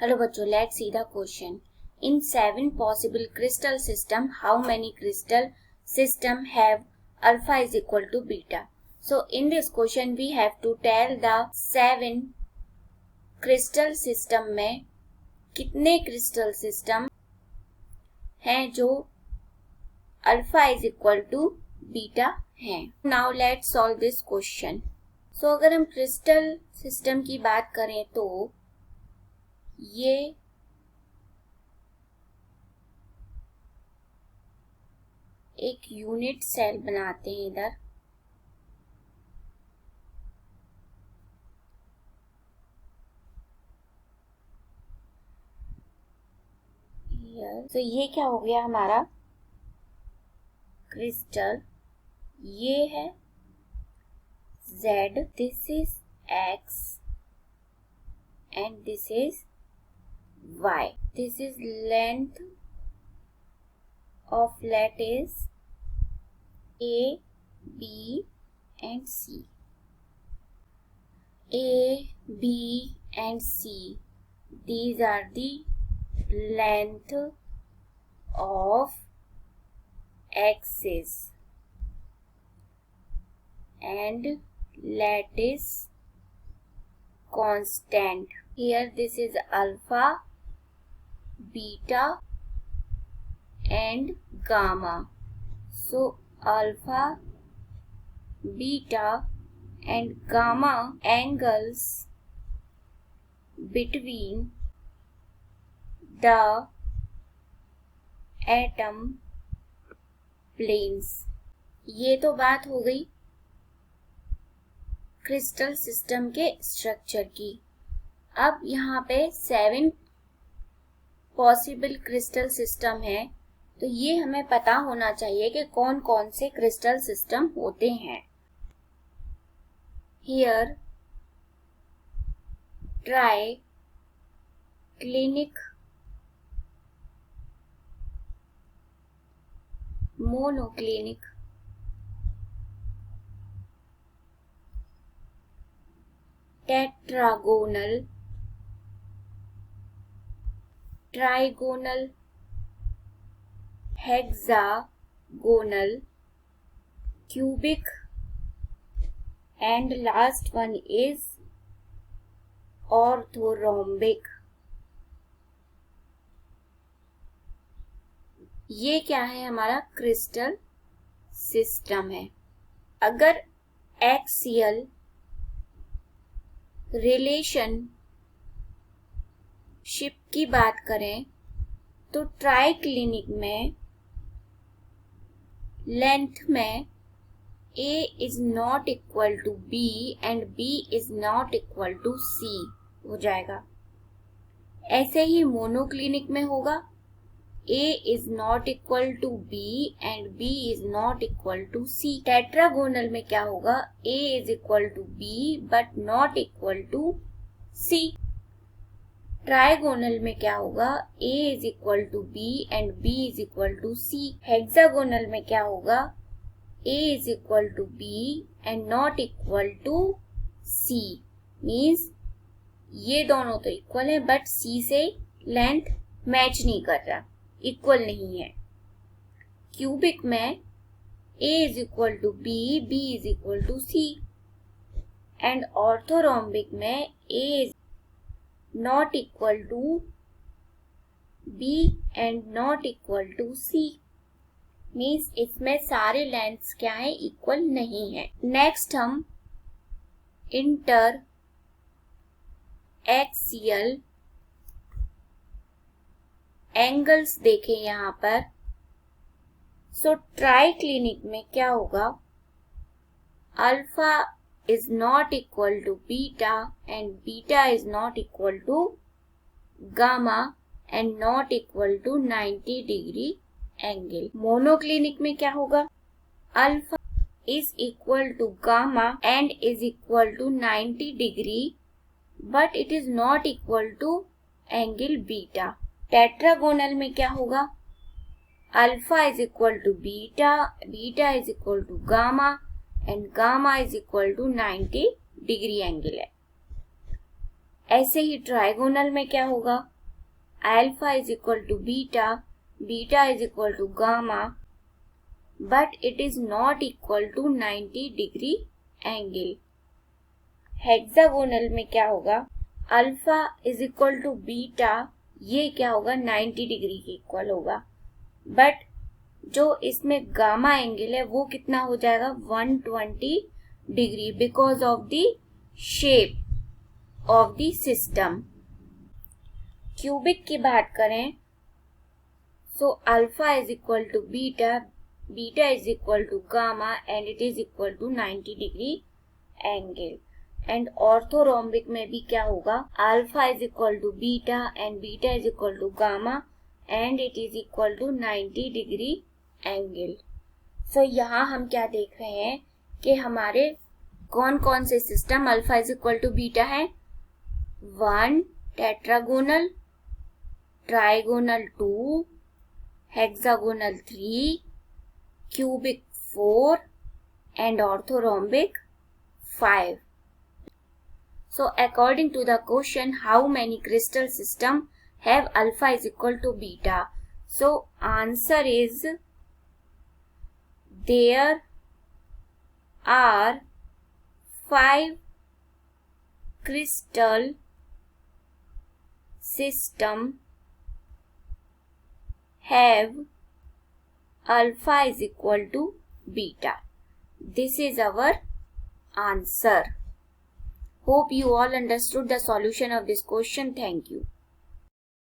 Hello बच्चों, let's see the question. In 7 possible crystal system, how many crystal system have alpha is equal to beta? So in this question we have to tell the 7 crystal system में कितने crystal system हैं जो alpha is equal to beta हैं. Now let's solve this question. So अगर हम crystal system की बात करें तो ये एक यूनिट सेल बनाते हैं इधर. तो ये क्या हो गया हमारा क्रिस्टल. ये है Z, this is X and this is Y. This is length of lattice A, B and C. A, B and C. These are the length of axis and lattice constant. Here this is alpha, beta and gamma. So alpha, beta and gamma angles between the atom planes. ये तो बात हो गई crystal system के structure की. अब यहाँ पे 7 पॉसिबल क्रिस्टल सिस्टम है, तो ये हमें पता होना चाहिए कि कौन कौन से क्रिस्टल सिस्टम होते हैं. Here try clinic, monoclinic, tetragonal, trigonal, hexagonal, cubic and last one is orthorhombic. ये क्या है हमारा क्रिस्टल सिस्टम है. अगर एक्सियल रिलेशनशिप की बात करें तो ट्राइक्लिनिक में लेंथ में A is not equal to B and B is not equal to C हो जाएगा. ऐसे ही मोनोक्लिनिक में होगा A is not equal to B and B is not equal to C. Tetragonal में क्या होगा A is equal to B but not equal to C. Trigonal में क्या होगा A is equal to B and B is equal to C. Hexagonal में क्या होगा A is equal to B and not equal to C. Means ये दोनों तो equal है बट C से लेंथ मैच नहीं कर रहा, इक्वल नहीं है. क्यूबिक में A is equal to B, B is equal to C. And orthorhombic में A is not equal to B and not equal to C. Means इसमें सारे लेंथ्स क्या है इक्वल नहीं है. नेक्स्ट हम इंटर एक्सियल एंगल्स देखें यहाँ पर. सो ट्राइक्लिनिक में क्या होगा alpha is not equal to beta and beta is not equal to gamma and not equal to 90 degree angle. Monoclinic में क्या होगा alpha is equal to gamma and is equal to 90 degree but it is not equal to angle beta. Tetragonal में क्या होगा alpha is equal to beta, beta is equal to gamma and gamma is equal to 90 degree angle है. ऐसे ही trigonal में क्या होगा, alpha is equal to beta, beta is equal to gamma, but it is not equal to 90 degree angle. Hexagonal में क्या होगा, alpha is equal to beta, ये क्या होगा 90 डिग्री के इक्वल होगा, बट जो इसमें गामा एंगल है वो कितना हो जाएगा 120 degree because of the shape of the system. Cubic की बात करें so alpha is equal to beta, beta is equal to gamma and it is equal to 90 degree angle. And orthorhombic में भी क्या होगा, alpha is equal to beta and beta is equal to gamma and it is equal to 90 degree angle. So यहाँ हम क्या देख रहे हैं कि हमारे कौन कौन से system alpha is equal to beta है, 1 tetragonal, trigonal 2, hexagonal 3, cubic 4 and orthorhombic 5. So according to the question, how many crystal system have alpha is equal to beta? So answer is there are 5 crystal system have alpha is equal to beta. This is our answer. Hope you all understood the solution of this question. Thank you.